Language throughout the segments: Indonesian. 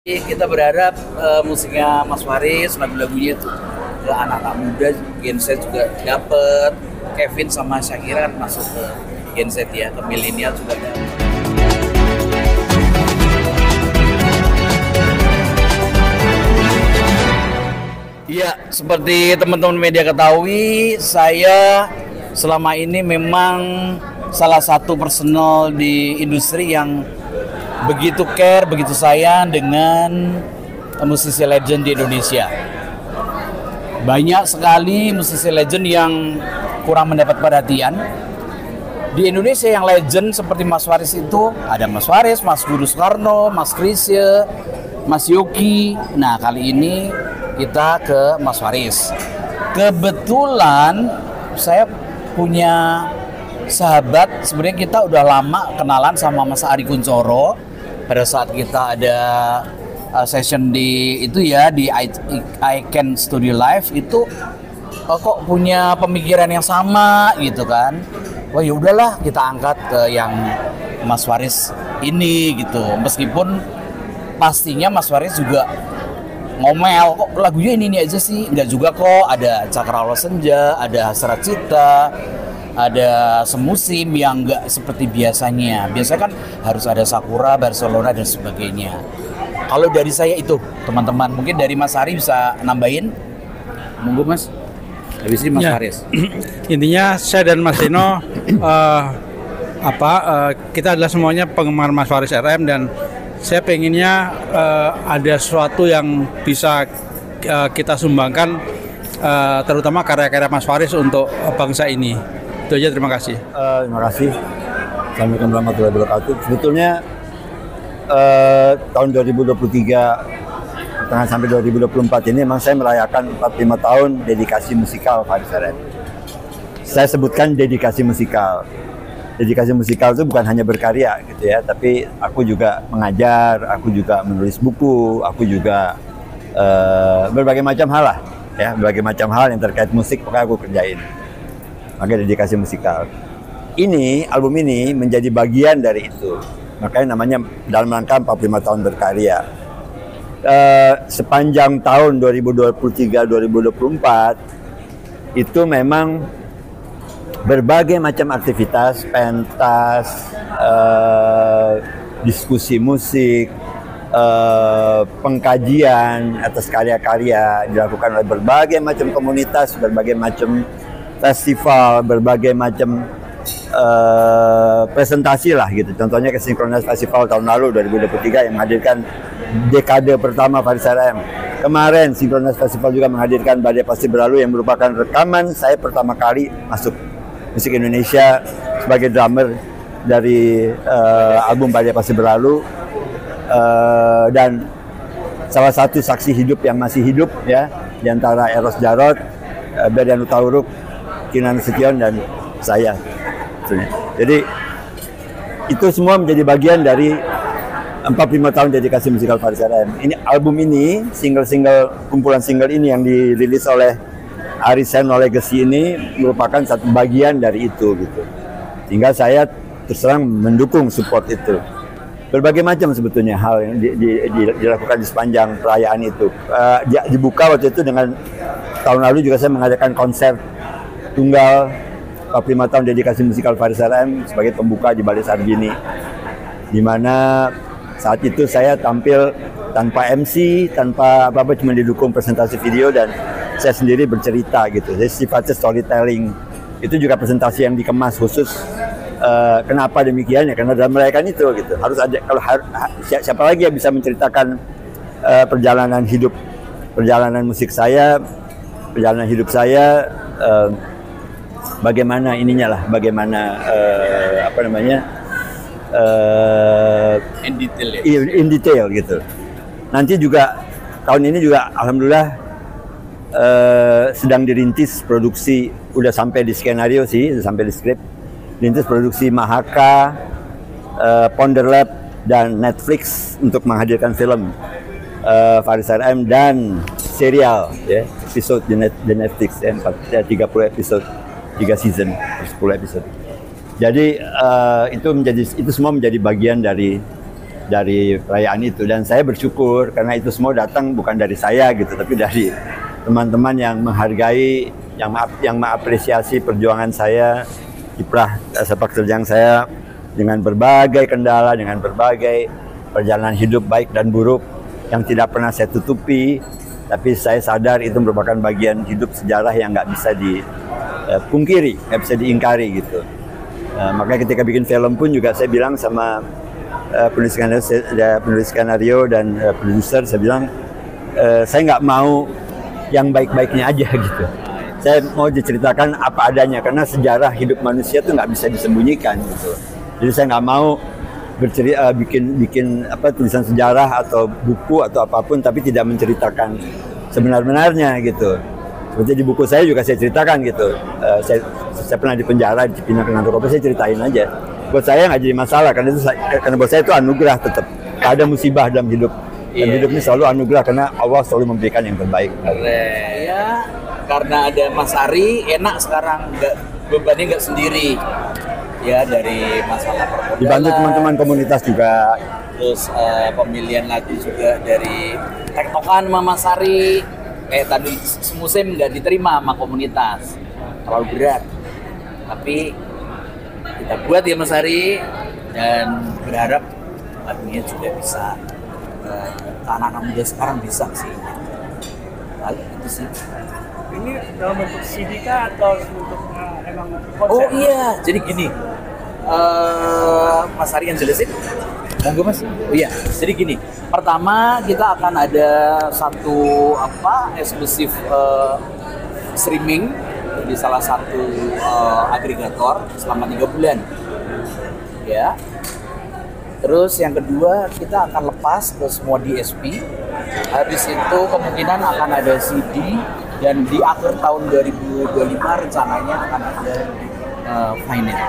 Kita berharap musiknya Mas Faris, lagu-lagunya itu ke anak-anak muda, Gen Z juga dapet. Kevin sama Shakira kan masuk ke Gen Z ya, ke milenial juga dapet. Iya, seperti teman-teman media ketahui, saya selama ini memang salah satu personal di industri yang begitu care, begitu sayang dengan musisi legend di Indonesia. Banyak sekali musisi legend yang kurang mendapat perhatian. Di Indonesia yang legend seperti Mas Faris itu ada Mas Faris, Mas Guru Soekarno, Mas Chrisye, Mas Yogi. Nah, kali ini kita ke Mas Faris. Kebetulan saya punya sahabat, sebenarnya kita udah lama kenalan sama Mas Ari Kuncoro. Pada saat kita ada session di itu ya di Icon Studio Live itu kok punya pemikiran yang sama gitu kan. Wah, ya udahlah kita angkat ke yang Mas Faris ini gitu. Meskipun pastinya Mas Faris juga ngomel, kok lagunya ini aja sih. Enggak juga kok, ada Cakrawala Senja, ada Hasrat Cita, ada Semusim yang enggak seperti biasanya. Biasanya kan harus ada Sakura, Barcelona dan sebagainya. Kalau dari saya itu, teman-teman, mungkin dari Mas Ari bisa nambahin. Monggo Mas. Habis ini Mas Faris. Intinya saya dan Mas Dino kita adalah semuanya penggemar Mas Faris RM, dan saya pengennya ada sesuatu yang bisa kita sumbangkan, terutama karya-karya Mas Faris untuk bangsa ini. Itu aja, terima kasih. Terima kasih. Assalamualaikum warahmatullahi wabarakatuh. Sebetulnya tahun 2023 tengah sampai 2024 ini memang saya merayakan 45 tahun dedikasi musikal Faris RM. Saya sebutkan dedikasi musikal. Dedikasi musikal itu bukan hanya berkarya gitu ya, tapi aku juga mengajar, aku juga menulis buku, aku juga berbagai macam hal lah ya, berbagai macam hal yang terkait musik pokoknya aku kerjain. Maka dedikasi musikal. Ini album ini menjadi bagian dari itu. Makanya namanya dalam rangka 45 tahun berkarya. Sepanjang tahun 2023-2024 itu memang berbagai macam aktivitas, pentas, diskusi musik, pengkajian atas karya-karya dilakukan oleh berbagai macam komunitas, berbagai macam festival, berbagai macam presentasi lah gitu. Contohnya ke Synchronize Festival tahun lalu 2023 yang menghadirkan dekade pertama Faris RM. Kemarin Synchronize Festival juga menghadirkan Badai Pasti Berlalu yang merupakan rekaman saya pertama kali masuk musik Indonesia sebagai drummer dari album Badai Pasti Berlalu, dan salah satu saksi hidup yang masih hidup ya di antara Eros Jarot, Berdian Utauruk, Kinan Setion dan saya. Jadi itu semua menjadi bagian dari 45 tahun dedikasi musikal Faris RM. Ini album ini, single-single, kumpulan single ini yang dirilis oleh Ariseno Legacy ini merupakan satu bagian dari itu gitu. Sehingga saya terus terang mendukung support itu. Berbagai macam sebetulnya hal yang dilakukan di sepanjang perayaan itu. Dibuka waktu itu dengan tahun lalu juga saya mengadakan konser tunggal 45 tahun dedikasi musikal Faris RM sebagai pembuka di Balai Sarbini, di mana saat itu saya tampil tanpa MC, tanpa apa-apa, cuma didukung presentasi video dan saya sendiri bercerita gitu. Jadi sifatnya storytelling. Itu juga presentasi yang dikemas khusus. Kenapa demikian ya? Karena dalam merayakan itu gitu harus ada, kalau siapa lagi yang bisa menceritakan perjalanan hidup, perjalanan musik saya, perjalanan hidup saya. Bagaimana ininya lah, bagaimana In detail ya? in detail gitu. Nanti juga tahun ini juga alhamdulillah sedang dirintis produksi, udah sampai di skenario sih, udah sampai di skrip. Dirintis produksi Mahaka, Ponder Lab dan Netflix untuk menghadirkan film Faris RM dan serial ya, episode di Netflix ya, 30 episode. 3 season, 10 episode. Jadi itu semua menjadi bagian dari dari perayaan itu, dan saya bersyukur karena itu semua datang bukan dari saya gitu, tapi dari teman-teman yang menghargai, yang mengapresiasi perjuangan saya, kiprah sepak terjang saya dengan berbagai kendala, dengan berbagai perjalanan hidup baik dan buruk yang tidak pernah saya tutupi, tapi saya sadar itu merupakan bagian hidup sejarah yang nggak bisa dipungkiri, nggak bisa diingkari gitu. Makanya ketika bikin film pun juga saya bilang sama penulis skenario dan produser, saya bilang saya nggak mau yang baik-baiknya aja gitu. Saya mau diceritakan apa adanya, karena sejarah hidup manusia itu nggak bisa disembunyikan gitu. Jadi saya nggak mau bikin tulisan sejarah atau buku atau apapun tapi tidak menceritakan sebenar-benarnya gitu. Seperti di buku saya juga saya ceritakan gitu. Saya pernah di penjara di Cipinang kena narkoba, saya ceritain aja. Buat saya nggak jadi masalah karena buat saya itu anugerah tetap. Ada musibah dalam hidup. Dan hidup ini selalu anugerah karena Allah selalu memberikan yang terbaik. Ya, karena ada Mas Ari, enak sekarang bebannya nggak sendiri. Ya, dari masalah permodalan. Dibantu teman-teman komunitas juga. Terus pemilihan lagu juga dari tektokan sama Mas Ari. Tadi semusim nggak diterima sama komunitas, terlalu berat. Tapi kita buat ya Mas Ari, dan berharap lagunya juga bisa anak-anak muda sekarang bisa sih. Itu sih. Ini dalam bentuk CD kah atau bentuk emang konser? Oh iya, jadi gini, Mas Ari yang jelasin. Monggo Mas. Oh iya, jadi gini. Pertama kita akan ada satu eksklusif streaming di salah satu agregator selama 3 bulan. Ya. Terus yang kedua kita akan lepas ke semua DSP. Habis itu kemungkinan akan ada CD, dan di akhir tahun 2025 rencananya akan ada vinyl.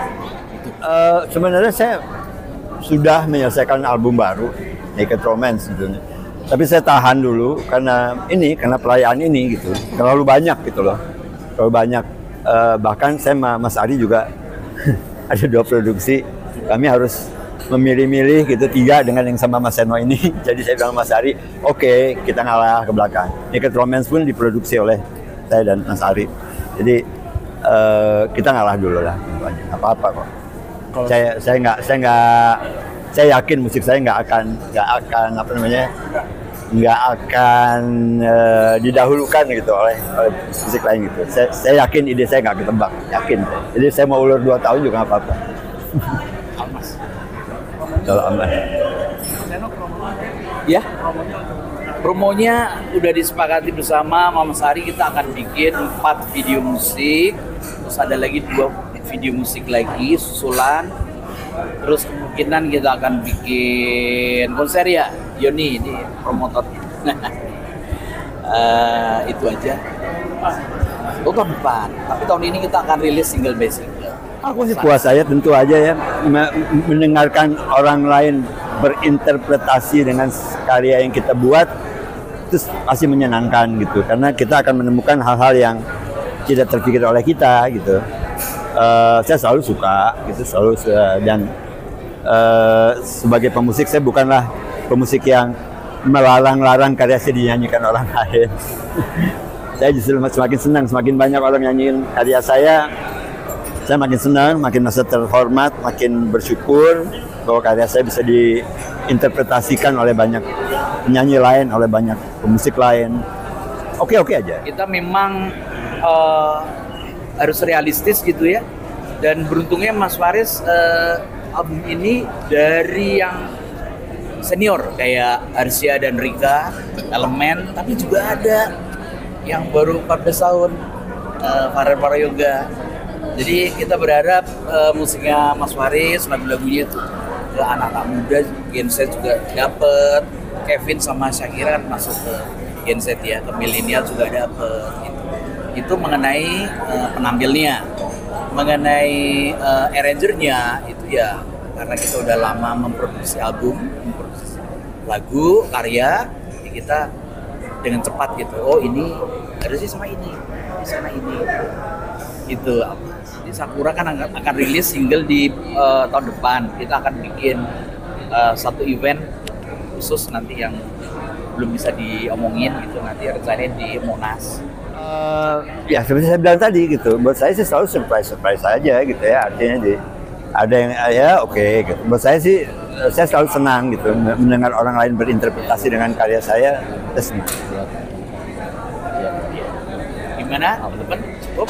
Sebenarnya saya sudah menyelesaikan album baru, Naked Romance gitu. Tapi saya tahan dulu karena perayaan ini gitu. Terlalu banyak gitu loh. Terlalu banyak. Bahkan saya sama Mas Ari juga ada 2 produksi. Kami harus memilih-milih gitu, 3 dengan yang sama Mas Seno ini. Jadi saya bilang Mas Ari, oke, kita ngalah ke belakang. Naked Romance pun diproduksi oleh saya dan Mas Ari. Jadi kita ngalah dulu lah, apa-apa kok. Saya yakin musik saya nggak akan didahulukan gitu oleh musik lain gitu. Saya yakin ide saya nggak ketebak, yakin. Jadi saya mau ulur 2 tahun juga nggak apa-apa. Kalau aman. Ya, promonya udah disepakati bersama Mas Ari. Kita akan bikin 4 video musik, terus ada lagi 2 video musik lagi susulan. Terus kemungkinan kita akan bikin konser ya, Yoni ini promotornya. Itu aja. Oh, tahun depan. Tapi tahun ini kita akan rilis single by single. Aku sih puas aja, tentu aja ya, mendengarkan orang lain berinterpretasi dengan karya yang kita buat, itu pasti menyenangkan gitu, karena kita akan menemukan hal-hal yang tidak terpikir oleh kita gitu. Saya selalu suka gitu, dan sebagai pemusik saya bukanlah pemusik yang melarang-larang karya saya dinyanyikan orang lain. Saya justru semakin senang, semakin banyak orang nyanyiin karya saya makin senang, makin merasa terhormat, makin bersyukur bahwa karya saya bisa diinterpretasikan oleh banyak penyanyi lain, oleh banyak pemusik lain. Oke aja. Kita memang harus realistis gitu ya. Dan beruntungnya Mas Faris album ini dari yang senior kayak Arsya dan Rika, Elemen, tapi juga ada yang baru 14 tahun, Farel Parayoga. Jadi kita berharap musiknya Mas Faris, lagu-lagunya itu ke anak-anak muda, Gen Z juga dapet. Kevin sama Shakira kan masuk ke Gen Z ya, ke milenial juga dapet. Itu mengenai penampilnya, mengenai arrangernya itu ya, karena kita udah lama memproduksi album, memproduksi lagu, karya, kita dengan cepat gitu. Oh ini harusnya sama ini ini. Itu di Sakura kan akan rilis single di tahun depan. Kita akan bikin satu event khusus nanti yang belum bisa diomongin gitu, nanti rencananya di Monas? Ya seperti saya bilang tadi gitu, buat saya sih selalu surprise saja gitu ya, artinya ada yang ya oke, gitu. Buat saya sih saya selalu senang gitu mendengar orang lain berinterpretasi dengan karya saya. Senang. Gimana teman-teman? Cukup?